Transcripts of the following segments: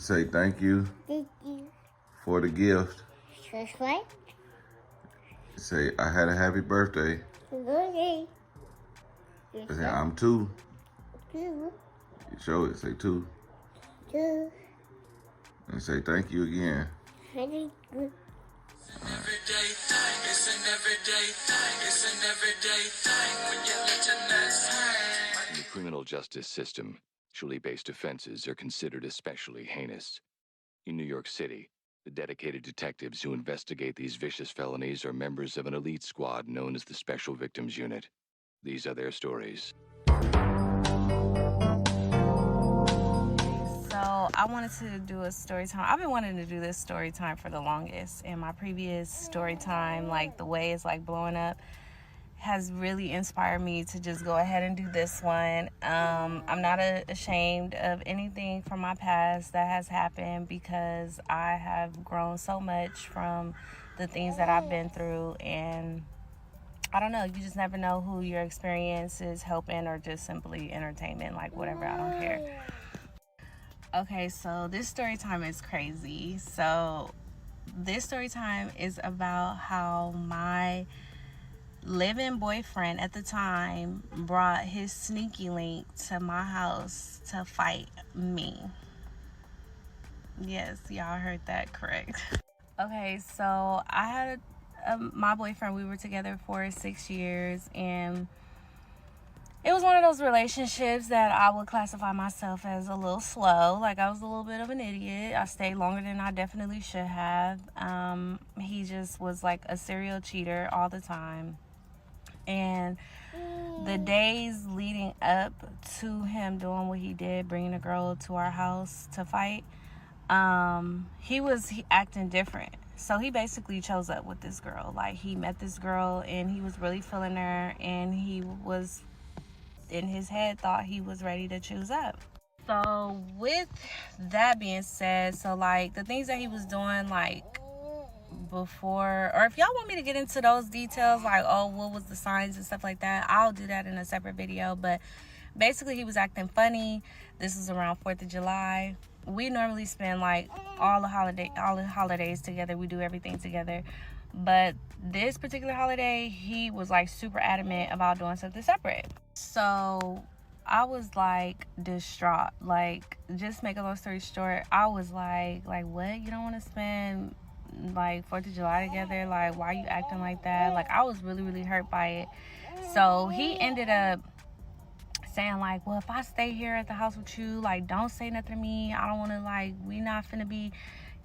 Say thank you. Thank you. For the gift. Just what? Say I had a happy birthday. Okay. Say I'm two. Two. Show it. Say two. Two. And say thank you again. Thank you. Everyday thing, it's an everyday thing, it's an everyday thing when you let your nuts hang. In the criminal justice system, sexually based offenses are considered especially heinous. In New York City, the dedicated detectives who investigate these vicious felonies are members of an elite squad known as the Special Victims Unit. These are their stories. So I wanted to do a story time. I've been wanting to do this story time for the longest, and my previous story time, like the way it's like blowing up, has really inspired me to just go ahead and do this one. I'm not ashamed of anything from my past that has happened because I have grown so much from the things that I've been through, and I don't know, you just never know who your experience is helping or just simply entertainment, like whatever, I don't care. Okay, so this story time is crazy. So this story time is about how my live-in boyfriend at the time brought his sneaky link to my house to fight me. Yes, y'all heard that correct. Okay, so I had my boyfriend. We were together for 6 years, and it was one of those relationships that I would classify myself as a little slow. Like, I was a little bit of an idiot. I stayed longer than I definitely should have. He just was like a serial cheater all the time. And the days leading up to him doing what he did, bringing a girl to our house to fight, he was acting different. So he basically chose up with this girl. Like, he met this girl and he was really feeling her, and he was in his head thought he was ready to choose up. So with that being said, so like the things that he was doing, like before, or if y'all want me to get into those details, like, oh, what was the signs and stuff like that, I'll do that in a separate video. But basically, he was acting funny. This was around 4th of July. We normally spend like all the holidays together. We do everything together. But this particular holiday, he was like super adamant about doing something separate. So I was like distraught. Like, just make a long story short, I was like what? You don't want to spend like 4th of July together? Like, why are you acting like that? Like, I was really, really hurt by it. So he ended up saying like, well, if I stay here at the house with you, like, don't say nothing to me. I don't want to, like, we not finna be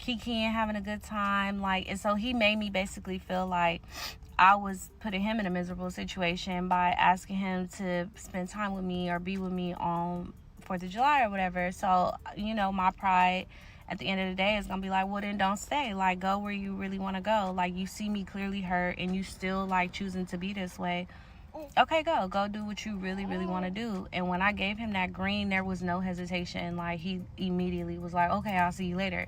kikiing, having a good time. Like, and so he made me basically feel like I was putting him in a miserable situation by asking him to spend time with me or be with me on 4th of July or whatever. So, you know, my pride at the end of the day is gonna be like, well, then don't stay. Like, go where you really want to go. Like, you see me clearly hurt and you still like choosing to be this way. Okay, go do what you really, really want to do. And when I gave him that green, there was no hesitation. Like, he immediately was like, okay, I'll see you later.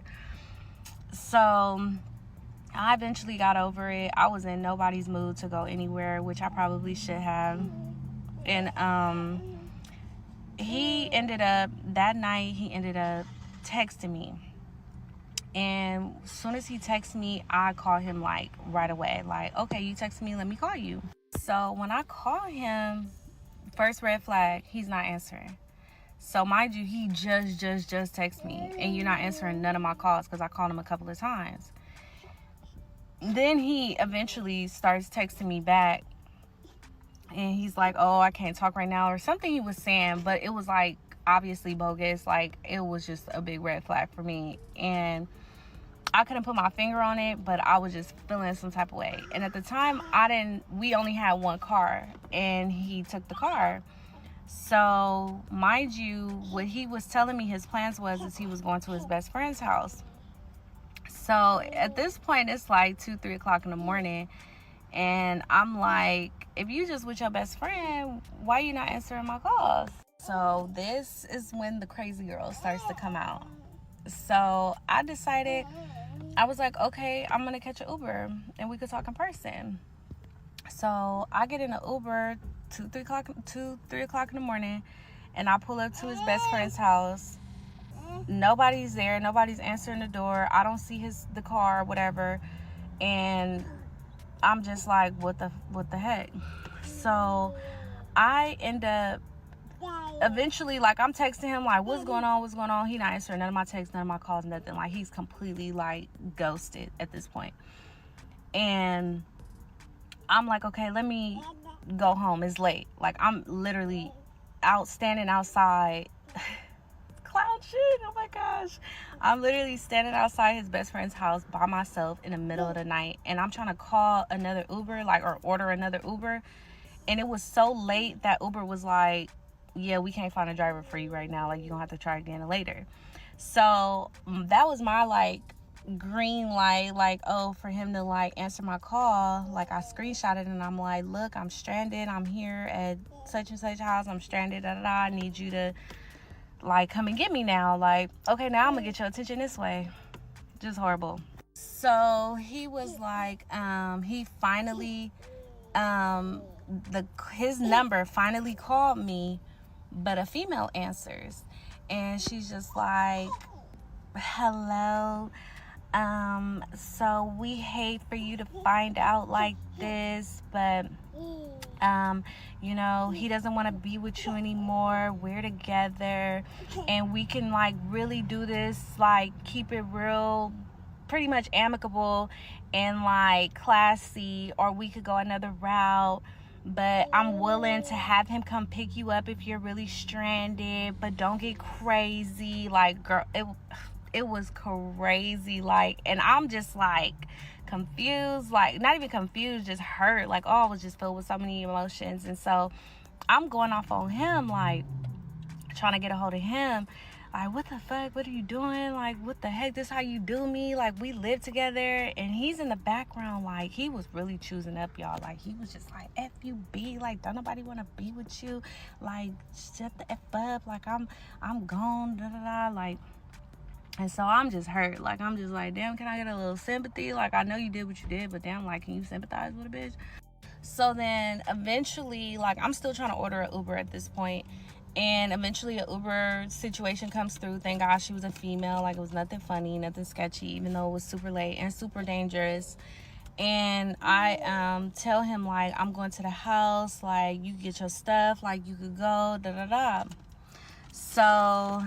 So I eventually got over it. I was in nobody's mood to go anywhere, which I probably should have. And he ended up texting me. And as soon as he texted me, I called him like right away. Like, okay, you texted me, let me call you. So when I call him, first red flag, he's not answering. So mind you, he just texted me, and you're not answering none of my calls because I called him a couple of times. Then he eventually starts texting me back, and he's like, oh, I can't talk right now, or something he was saying, but it was like obviously bogus. Like, it was just a big red flag for me, and I couldn't put my finger on it, but I was just feeling some type of way. And at the time, we only had one car, and he took the car. So mind you, what he was telling me his plans is he was going to his best friend's house. So at this point, it's like 2-3 o'clock in the morning, and I'm like, if you just with your best friend, why you not answering my calls? So this is when the crazy girl starts to come out. So I decided, I was like, okay, I'm gonna catch an Uber and we could talk in person. So I get in an Uber 2-3 o'clock in the morning, and I pull up to his best friend's house. Nobody's there. Nobody's answering the door. I don't see the car or whatever. And I'm just like, what the heck? So I end up eventually, like, I'm texting him like, what's going on? He not answering none of my texts, none of my calls, nothing. Like, he's completely like ghosted at this point. And I'm like, okay, let me go home. It's late. Like, I'm literally standing outside. Clown shit. Oh my gosh. I'm literally standing outside his best friend's house by myself in the middle of the night, and I'm trying to call another Uber, like, or order another Uber. And it was so late that Uber was like, yeah, we can't find a driver for you right now. Like, you're gonna have to try again later. So that was my like green light, like, oh, for him to like answer my call. Like, I screenshotted and I'm like, look, I'm stranded. I'm here at such and such house. I'm stranded. I need you to like come and get me now. Like, okay, now I'm gonna get your attention this way. Just horrible. So he was like, he finally, his number finally called me, but a female answers, and she's just like, hello, so we hate for you to find out like this, but you know, he doesn't want to be with you anymore. We're together and we can like really do this, like keep it real, pretty much amicable and like classy, or we could go another route, but I'm willing to have him come pick you up if you're really stranded, but don't get crazy. Like, girl, it was crazy. Like, and I'm just like confused, like not even confused, just hurt. Like, oh, I was just filled with so many emotions. And so I'm going off on him, like trying to get a hold of him, like, what the fuck, what are you doing? Like, what the heck, this how you do me? Like, we live together. And he's in the background, like, he was really choosing up, y'all. Like, he was just like, F you, B, like, don't nobody want to be with you, like, shut the F up, like, I'm gone, da da da, like. And so I'm just hurt. Like, I'm just like, damn, can I get a little sympathy? Like, I know you did what you did, but damn, like, can you sympathize with a bitch? So then eventually, like, I'm still trying to order an Uber at this point. And eventually an Uber situation comes through. Thank God she was a female. Like, it was nothing funny, nothing sketchy, even though it was super late and super dangerous. And I tell him, like, I'm going to the house. Like, you get your stuff. Like, you could go, da-da-da. So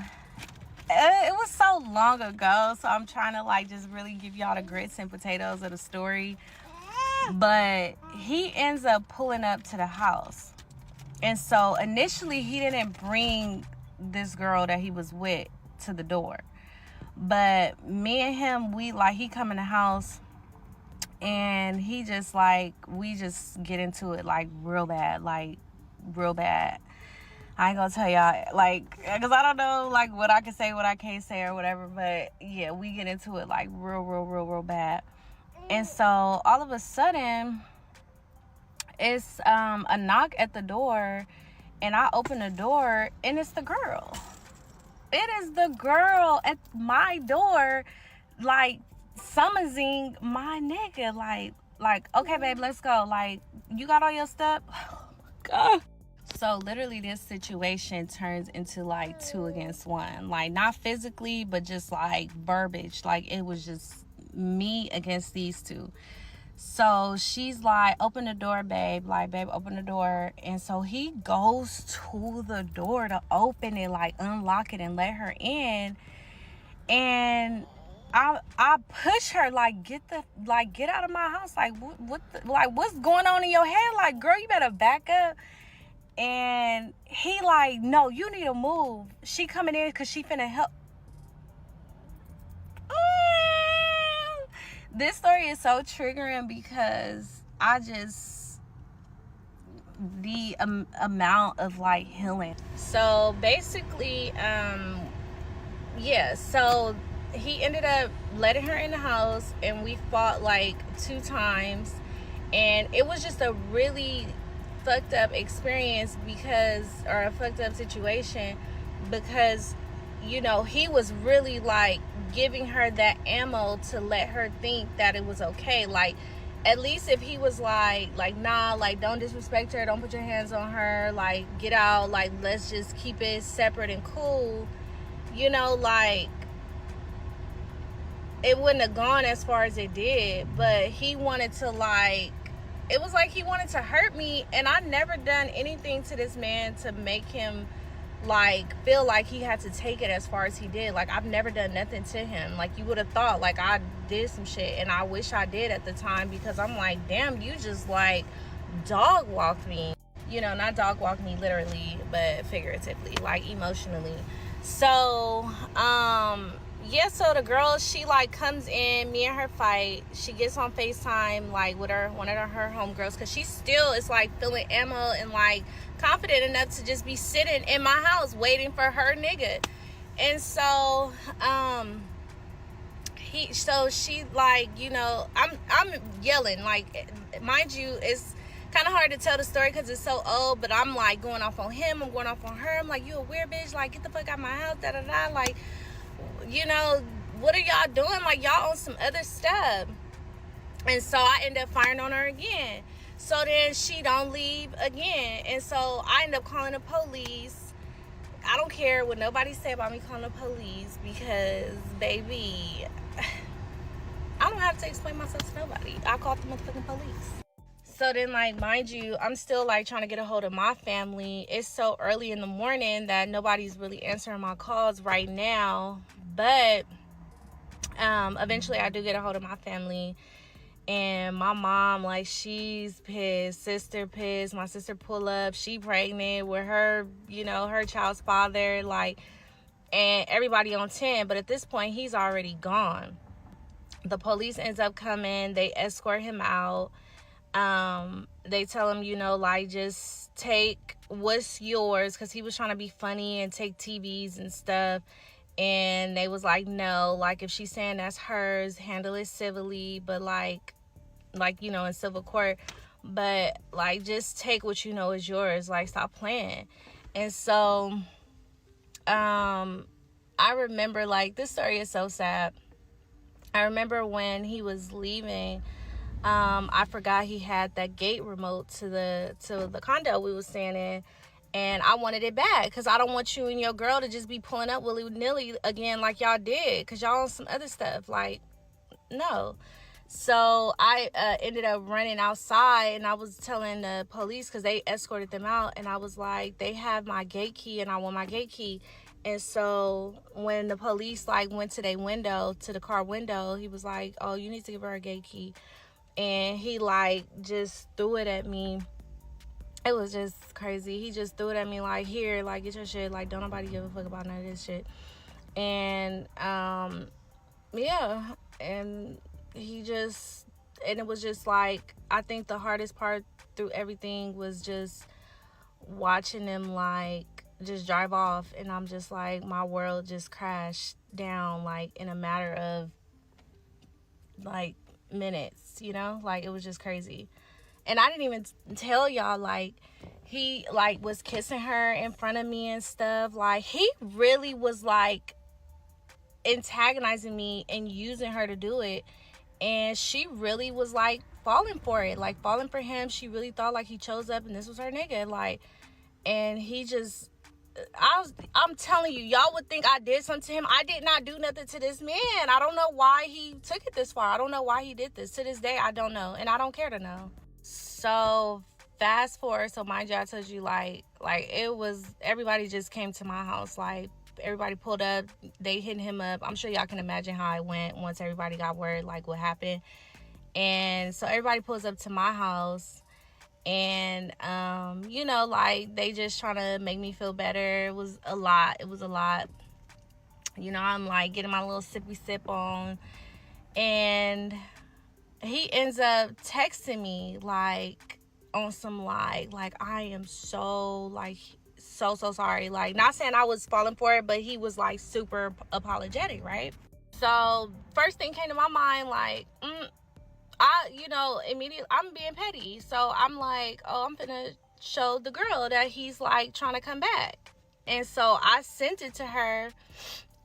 it was so long ago, so I'm trying to like just really give y'all the grits and potatoes of the story. But he ends up pulling up to the house, and so initially he didn't bring this girl that he was with to the door, but me and him, he come in the house, and he just like, we just get into it like real bad, like real bad. I ain't gonna tell y'all, like, because I don't know, like, what I can say, what I can't say, or whatever. But, yeah, we get into it, like, real bad. And so, all of a sudden, it's a knock at the door. And I open the door, and it's the girl. It is the girl at my door, like, summoning my nigga. Like, okay, babe, let's go. Like, you got all your stuff? Oh, my God. So literally this situation turns into like 2 against 1, like not physically, but just like verbiage. Like, it was just me against these two. So she's like, open the door, babe. Like, babe, open the door. And so he goes to the door to open it, like unlock it and let her in. And I push her, like, get out of my house. Like, what's going on in your head? Like, girl, you better back up. And he like, no, you need to move. She coming in because she finna help. This story is so triggering because the amount of like healing. So basically, yeah, so he ended up letting her in the house, and we fought like 2 times, and it was just a really fucked up experience or a fucked up situation, because, you know, he was really like giving her that ammo to let her think that it was okay. Like, at least if he was like nah, like, don't disrespect her, don't put your hands on her, like, get out, like, let's just keep it separate and cool, you know, like, it wouldn't have gone as far as it did, but he wanted to, like, it was like he wanted to hurt me, and I never done anything to this man to make him, like, feel like he had to take it as far as he did. Like, I've never done nothing to him. Like, you would have thought, like, I did some shit, and I wish I did at the time, because I'm like, damn, you just, like, dog walked me. You know, not dog walked me literally, but figuratively, like, emotionally. So, yeah, so the girl, she, like, comes in, me and her fight. She gets on FaceTime, like, with one of her homegirls, because she still is, like, feeling ammo and, like, confident enough to just be sitting in my house waiting for her nigga. And so, she, like, you know, I'm yelling, like, mind you, it's kind of hard to tell the story because it's so old, but I'm, like, going off on him, I'm going off on her, I'm like, you a weird bitch, like, get the fuck out of my house, da-da-da, like, you know, what are y'all doing? Like, y'all on some other stuff. And so I end up firing on her again. So then she don't leave again. And so I end up calling the police. I don't care what nobody say about me calling the police, because, baby, I don't have to explain myself to nobody. I called the motherfucking police. So then, like, mind you, I'm still, like, trying to get a hold of my family. It's so early in the morning that nobody's really answering my calls right now. But eventually I do get a hold of my family. And my mom, like, she's pissed. Sister pissed. My sister pull up. She pregnant with her, you know, her child's father. Like, and everybody on 10. But at this point, he's already gone. The police ends up coming. They escort him out. They tell him, you know, like, just take what's yours, because he was trying to be funny and take TVs and stuff. And they was like, no, like, if she's saying that's hers, handle it civilly, but like, you know, in civil court, but, like, just take what you know is yours, like, stop playing. And so, I remember, like, this story is so sad. I remember when he was leaving, I forgot he had that gate remote to the condo we was staying in, and I wanted it back, because I don't want you and your girl to just be pulling up willy-nilly again like y'all did, because y'all on some other stuff. Like, no. So I ended up running outside, and I was telling the police, because they escorted them out, and I was like, they have my gate key and I want my gate key. And so when the police, like, went to their window, to the car window, he was like, oh, you need to give her a gate key. And he, like, just threw it at me. It was just crazy. He just threw it at me, like, here, like, get your shit. Like, don't nobody give a fuck about none of this shit. And, yeah. And it was just, like, I think the hardest part through everything was just watching them, like, just drive off. And I'm just, like, my world just crashed down, like, in a matter of, like, minutes, you know? Like, it was just crazy. And I didn't even tell y'all, like, he, like, was kissing her in front of me and stuff. Like, he really was, like, antagonizing me and using her to do it. And she really was, like, falling for it, like, falling for him. She really thought, like, he chose up and this was her nigga, like. And he just, I'm telling you, y'all would think I did something to him. I did not do nothing to this man. I don't know why he took it this far. I don't know why he did this. To this day, I don't know, and I don't care to know. So fast forward, so mind you, I told you, like it was, everybody just came to my house. Like, everybody pulled up, they hit him up. I'm sure y'all can imagine how it went once everybody got word, like, what happened. And so everybody pulls up to my house, and you know, like, they just trying to make me feel better. It was a lot. You know, I'm, like, getting my little sippy sip on, and he ends up texting me, like, on some, like, I am so, like, so sorry. Like, not saying I was falling for it, but he was, like, super apologetic, right? So first thing came to my mind, like, you know, immediately, I'm being petty. So I'm like, oh, I'm gonna show the girl that he's, like, trying to come back. And so I sent it to her,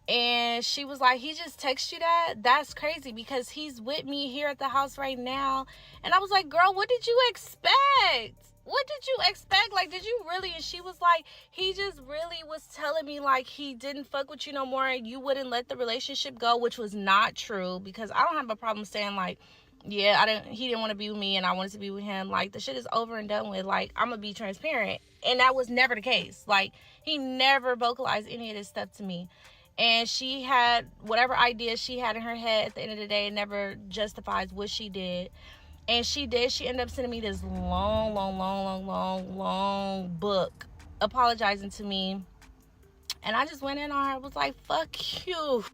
and she was like, he just texted you that? That's crazy, because he's with me here at the house right now. And I was like, girl, what did you expect? what did you expect? Like, did you really? And she was like, he just really was telling me like he didn't fuck with you no more and you wouldn't let the relationship go, which was not true, because I don't have a problem saying like, yeah, he didn't want to be with me and I wanted to be with him. Like, the shit is over and done with. Like, I'm gonna be transparent. And that was never the case. Like, he never vocalized any of this stuff to me. And she had whatever ideas she had in her head at the end of the day, it never justifies what she did. And she ended up sending me this long book apologizing to me. And I just went in on her. I was like, fuck you.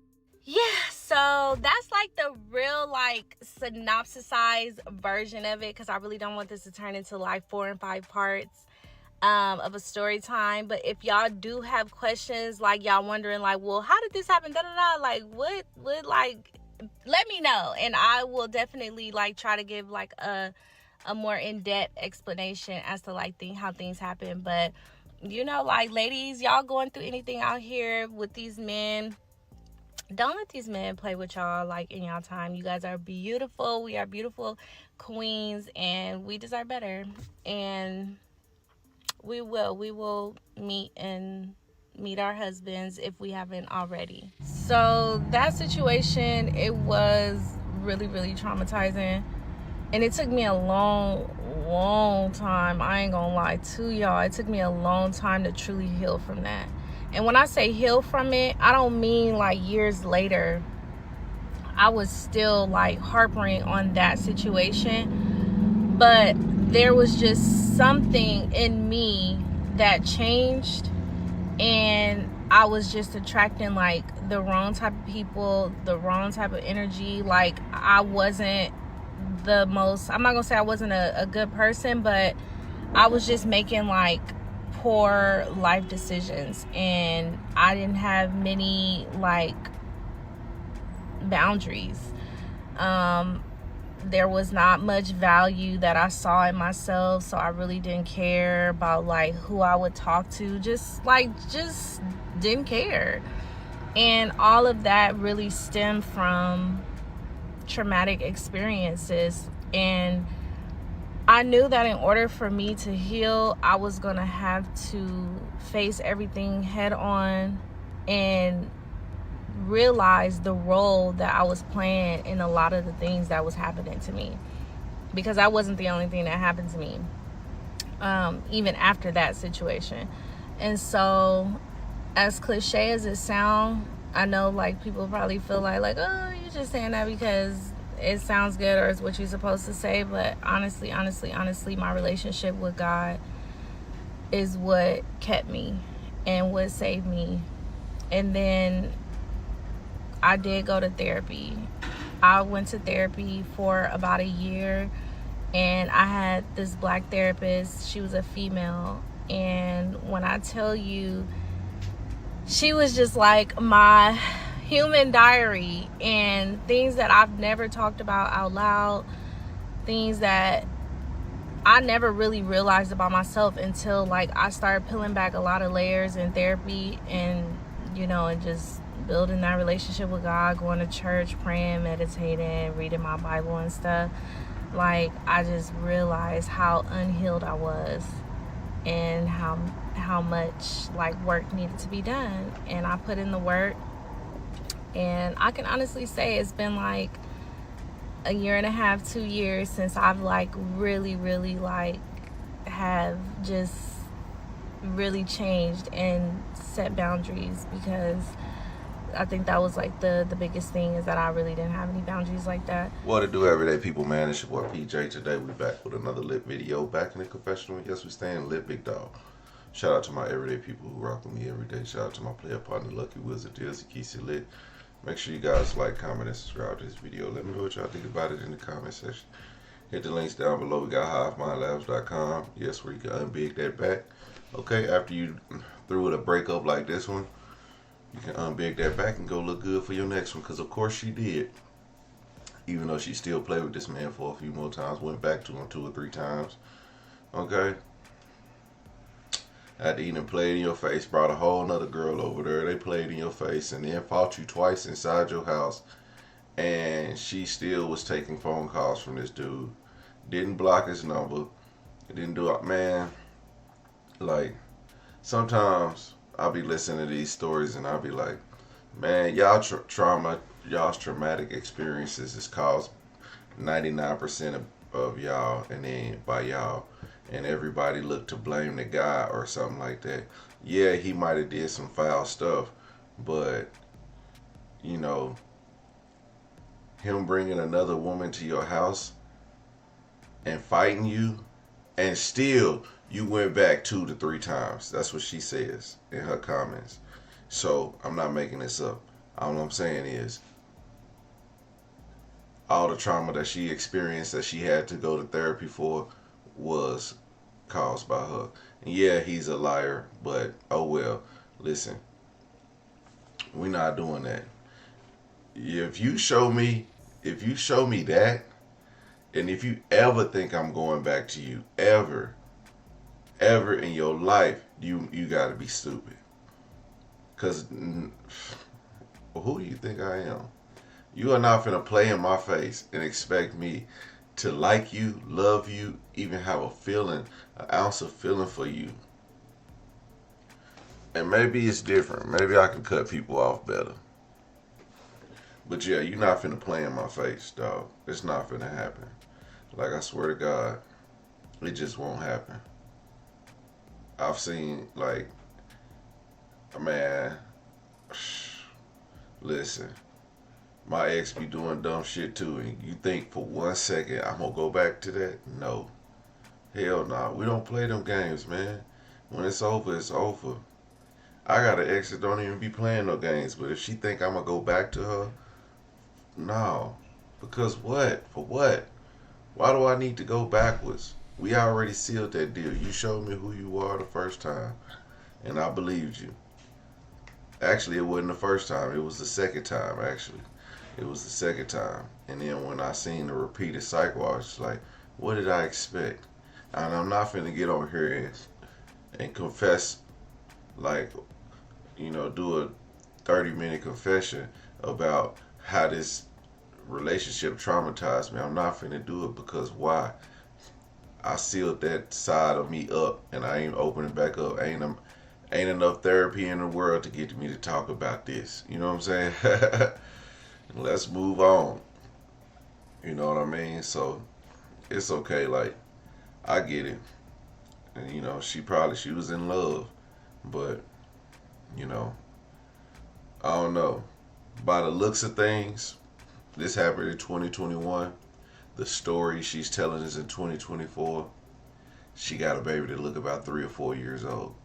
Yeah, so that's like the real like synopsisized version of it, because I really don't want this to turn into like 4 and 5 parts of a story time. But if y'all do have questions, like y'all wondering like, well, how did this happen, like what like, let me know, and I will definitely like try to give like a more in-depth explanation as to like how things happen. But you know, like, ladies, y'all going through anything out here with these men, don't let these men play with y'all like in y'all time. You guys are beautiful. We are beautiful queens and we deserve better. And we will meet our husbands if we haven't already. So that situation, it was really, really traumatizing. And it took me a long time. I ain't gonna lie to y'all. It took me a long time to truly heal from that. And when I say heal from it, I don't mean like years later. I was still like harping on that situation. But there was just something in me that changed. And I was just attracting like the wrong type of people, the wrong type of energy. Like, I wasn't the most, I'm not gonna say I wasn't a good person, but I was just making like poor life decisions, and I didn't have many like boundaries. There was not much value that I saw in myself, so I really didn't care about like who I would talk to, just didn't care. And all of that really stemmed from traumatic experiences. And I knew that in order for me to heal, I was gonna have to face everything head on and realize the role that I was playing in a lot of the things that was happening to me, because that wasn't the only thing that happened to me, even after that situation. And so, as cliche as it sounds, I know like people probably feel like, oh, you're just saying that because it sounds good or it's what you're supposed to say. But honestly, my relationship with God is what kept me and what saved me. And then I did go to therapy. I went to therapy for about a year, and I had this black therapist. She was a female, and when I tell you, she was just like my human diary, and things that I've never talked about out loud, things that I never really realized about myself until like I started peeling back a lot of layers in therapy, and you know, and just building that relationship with God, going to church, praying, meditating, reading my Bible and stuff. Like, I just realized how unhealed I was and how much like work needed to be done. And I put in the work, and I can honestly say it's been like a year and a half, 2 years since I've like really like have just really changed and set boundaries, because I think that was like the biggest thing, is that I really didn't have any boundaries like that. What to do, everyday people, man? It's your boy PJ. Today we back with another lit video, back in the confessional. Yes, we staying lit, big dog. Shout out to my everyday people who rock with me every day. Shout out to my player partner, Lucky Wizard Deals. He keeps it lit. Make sure you guys like, comment, and subscribe to this video. Let me know what y'all think about it in the comment section. Hit the links down below. We got HiveMindLabs.com. Yes, where you can unbig that back. Okay, after you through with a breakup like this one, you can unbig that back and go look good for your next one. Because, of course, she did. Even though she still played with this man for a few more times. Went back to him 2 or 3 times. Okay? After he done played in your face, brought a whole nother girl over there. They played in your face and then fought you twice inside your house. And she still was taking phone calls from this dude. Didn't block his number. It didn't do it, man. Like, sometimes I'll be listening to these stories and I'll be like, man, y'all's traumatic experiences is caused 99% of y'all, and then by y'all, and everybody look to blame the guy or something like that. Yeah, he might have did some foul stuff, but you know, him bringing another woman to your house and fighting you, and still you went back 2 to 3 times. That's what she says in her comments. So I'm not making this up. All I'm saying is all the trauma that she experienced that she had to go to therapy for was caused by her. And yeah, he's a liar, but oh well. Listen, we're not doing that. If you show me that, and if you ever think I'm going back to you, ever in your life, you gotta be stupid. Cause who do you think I am? You are not finna play in my face and expect me to like you, love you, even have a feeling, an ounce of feeling for you. And maybe it's different. Maybe I can cut people off better. But yeah, you're not finna play in my face, dog. It's not finna happen. Like, I swear to God, it just won't happen. I've seen, like, man, listen, my ex be doing dumb shit too, and you think for 1 second I'm gonna go back to that? No. Hell no. We don't play them games, man. When it's over, it's over. I got an ex that don't even be playing no games, but if she think I'm gonna go back to her, no. Because what? For what? Why do I need to go backwards? We already sealed that deal. You showed me who you are the first time, and I believed you. Actually, it wasn't the first time. It was the second time, actually. It was the second time. And then when I seen the repeated cycle, I was just like, what did I expect? And I'm not finna get on here and confess, like, you know, do a 30-minute confession about how this relationship traumatized me. I'm not finna do it, because why? I sealed that side of me up, and I ain't opening back up. Ain't enough therapy in the world to get me to talk about this. You know what I'm saying? Let's move on. You know what I mean? So it's okay. Like, I get it. And you know, she was in love, but you know, I don't know. By the looks of things, this happened in 2021. The story she's telling is in 2024. She got a baby that look about 3 or 4 years old.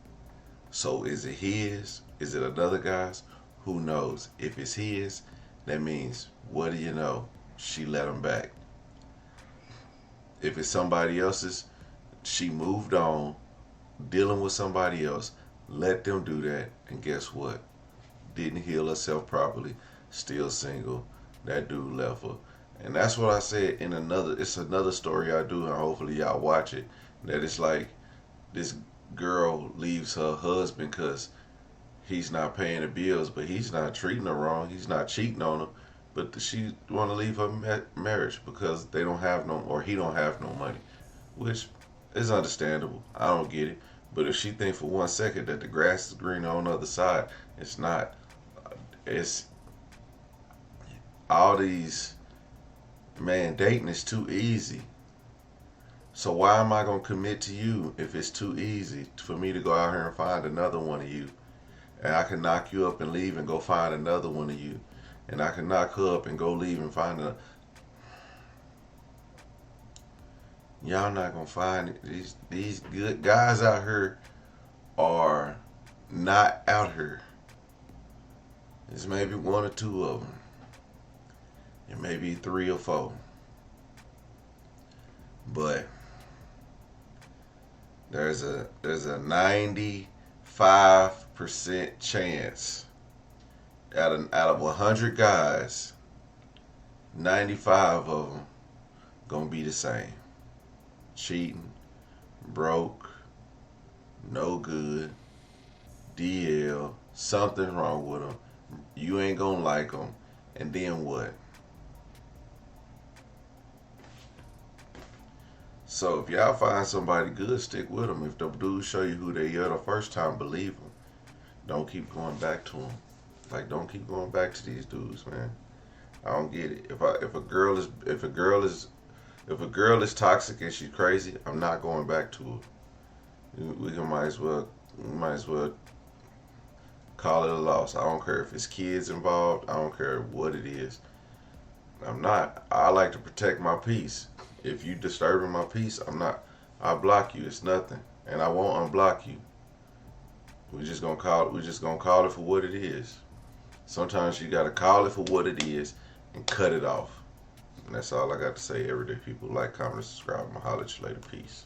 So is it his? Is it another guy's? Who knows? If it's his, that means, what do you know? She let him back. If it's somebody else's, she moved on, dealing with somebody else. Let them do that. And guess what? Didn't heal herself properly. Still single. That dude left her. And that's what I said in it's another story I do, and hopefully y'all watch it. That it's like this girl leaves her husband because he's not paying the bills, but he's not treating her wrong. He's not cheating on her. But she want to leave her marriage because they don't have he don't have no money, which is understandable. I don't get it. But if she thinks for 1 second that the grass is greener on the other side, it's not. It's all these, man, dating is too easy. So why am I going to commit to you if it's too easy for me to go out here and find another one of you? And I can knock you up and leave and go find another one of you. And I can knock her up and go leave and find another. Y'all not going to find it. These good guys out here are not out here. There's maybe 1 or 2 of them. And maybe 3 or 4. But there's a 95% chance out of 100 guys, 95 of them gonna be the same. Cheating, broke, no good, DL, something wrong with them. You ain't gonna like them. And then what? So if y'all find somebody good, stick with them. If the dudes show you who they are the first time, believe them. Don't keep going back to them. Like, don't keep going back to these dudes, man. I don't get it. If a girl is toxic and she's crazy, I'm not going back to her. We might as well call it a loss. I don't care if it's kids involved. I don't care what it is. I'm not. I like to protect my peace. If you disturbing my peace, I'm not. I block you. It's nothing, and I won't unblock you. We're just gonna call it for what it is. Sometimes you gotta call it for what it is and cut it off. And that's all I got to say. Everyday people, like, comment, subscribe. I'm gonna holler at you later. Peace.